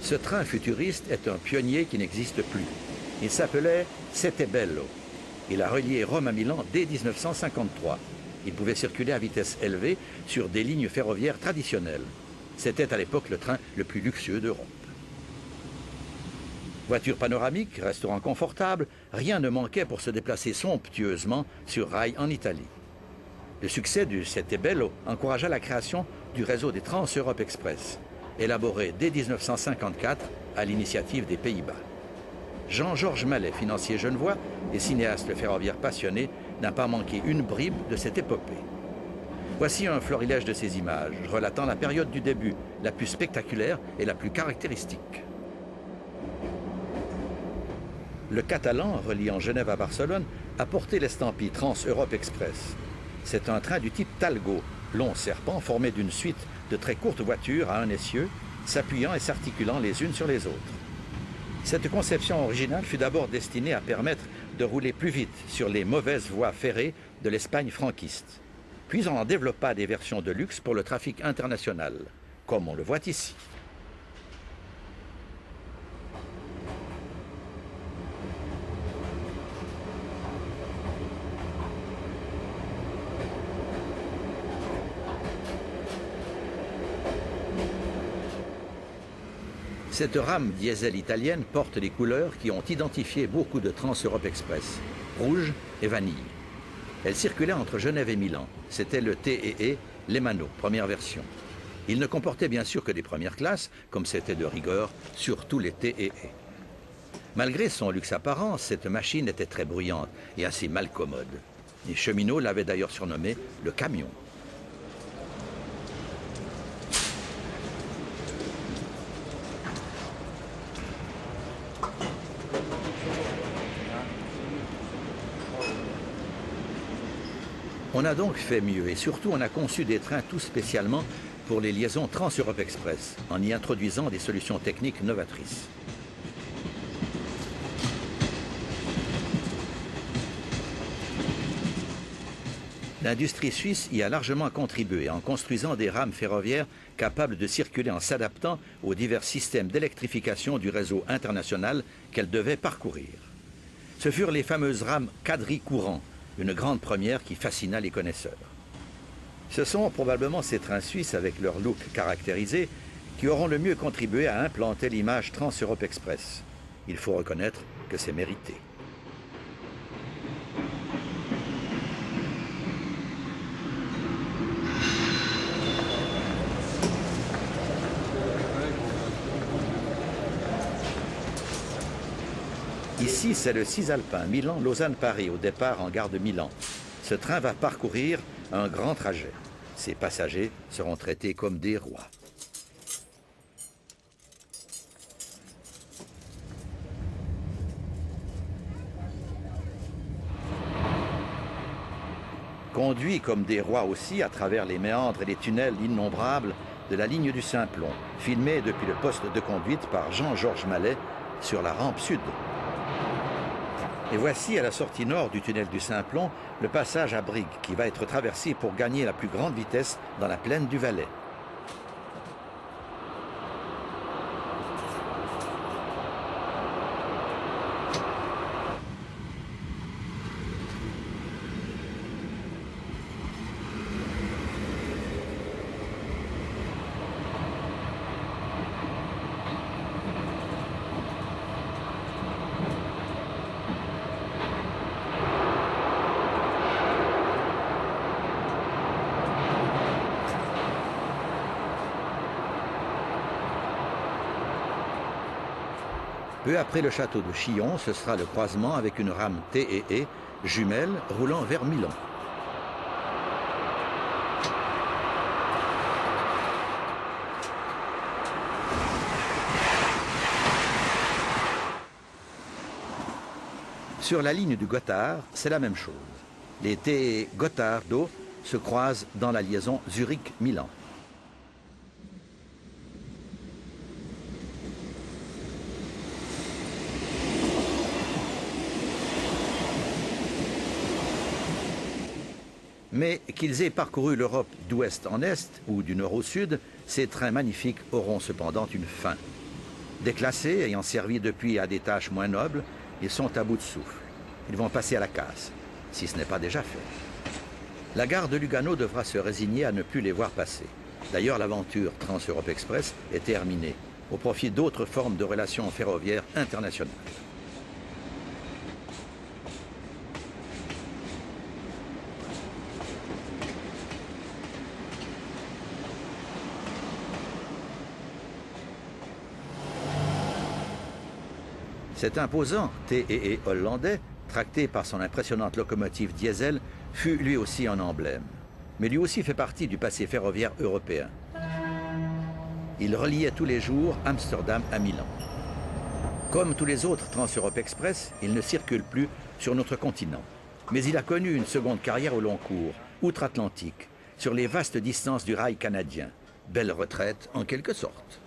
Ce train futuriste est un pionnier qui n'existe plus. Il s'appelait Settebello. Il a relié Rome à Milan dès 1953. Il pouvait circuler à vitesse élevée sur des lignes ferroviaires traditionnelles. C'était à l'époque le train le plus luxueux d'Europe. Voiture panoramique, restaurant confortable, rien ne manquait pour se déplacer somptueusement sur rail en Italie. Le succès du Settebello encouragea la création du réseau des Trans-Europe Express, élaboré dès 1954 à l'initiative des Pays-Bas. Jean-Georges Mallet, financier genevois et cinéaste ferroviaire passionné, n'a pas manqué une bribe de cette épopée. Voici un florilège de ces images, relatant la période du début, la plus spectaculaire et la plus caractéristique. Le Catalan, reliant Genève à Barcelone, a porté l'estampille Trans-Europe Express. C'est un train du type Talgo, long serpent formé d'une suite de très courtes voitures à un essieu, s'appuyant et s'articulant les unes sur les autres. Cette conception originale fut d'abord destinée à permettre de rouler plus vite sur les mauvaises voies ferrées de l'Espagne franquiste. Puis on en développa des versions de luxe pour le trafic international, comme on le voit ici. Cette rame diesel italienne porte les couleurs qui ont identifié beaucoup de Trans-Europe Express, rouge et vanille. Elle circulait entre Genève et Milan. C'était le TEE Lemano, première version. Il ne comportait bien sûr que des premières classes, comme c'était de rigueur sur tous les TEE. Malgré son luxe apparent, cette machine était très bruyante et assez mal commode. Les cheminots l'avaient d'ailleurs surnommé le camion. On a donc fait mieux et surtout on a conçu des trains tout spécialement pour les liaisons Trans-Europe Express en y introduisant des solutions techniques novatrices. L'industrie suisse y a largement contribué en construisant des rames ferroviaires capables de circuler en s'adaptant aux divers systèmes d'électrification du réseau international qu'elles devaient parcourir. Ce furent les fameuses rames quadricourants, une grande première qui fascina les connaisseurs. Ce sont probablement ces trains suisses avec leur look caractérisé qui auront le mieux contribué à implanter l'image Trans-Europe Express. Il faut reconnaître que c'est mérité. Ici, c'est le Cisalpin Milan-Lausanne-Paris au départ en gare de Milan. Ce train va parcourir un grand trajet. Ses passagers seront traités comme des rois. Conduits comme des rois aussi à travers les méandres et les tunnels innombrables de la ligne du Simplon, filmés depuis le poste de conduite par Jean-Georges Mallet sur la rampe sud. Et voici à la sortie nord du tunnel du Simplon le passage à Brigue qui va être traversé pour gagner la plus grande vitesse dans la plaine du Valais. Peu après le château de Chillon, ce sera le croisement avec une rame TEE jumelle roulant vers Milan. Sur la ligne du Gotthard, c'est la même chose. Les TEE Gottardo se croisent dans la liaison Zurich-Milan. Mais qu'ils aient parcouru l'Europe d'ouest en est ou du nord au sud, ces trains magnifiques auront cependant une fin. Déclassés, ayant servi depuis à des tâches moins nobles, ils sont à bout de souffle. Ils vont passer à la casse, si ce n'est pas déjà fait. La gare de Lugano devra se résigner à ne plus les voir passer. D'ailleurs, l'aventure Trans-Europe Express est terminée, au profit d'autres formes de relations ferroviaires internationales. Cet imposant TEE hollandais, tracté par son impressionnante locomotive diesel, fut lui aussi un emblème. Mais lui aussi fait partie du passé ferroviaire européen. Il reliait tous les jours Amsterdam à Milan. Comme tous les autres Trans-Europe Express, il ne circule plus sur notre continent. Mais il a connu une seconde carrière au long cours, outre-Atlantique, sur les vastes distances du rail canadien. Belle retraite en quelque sorte.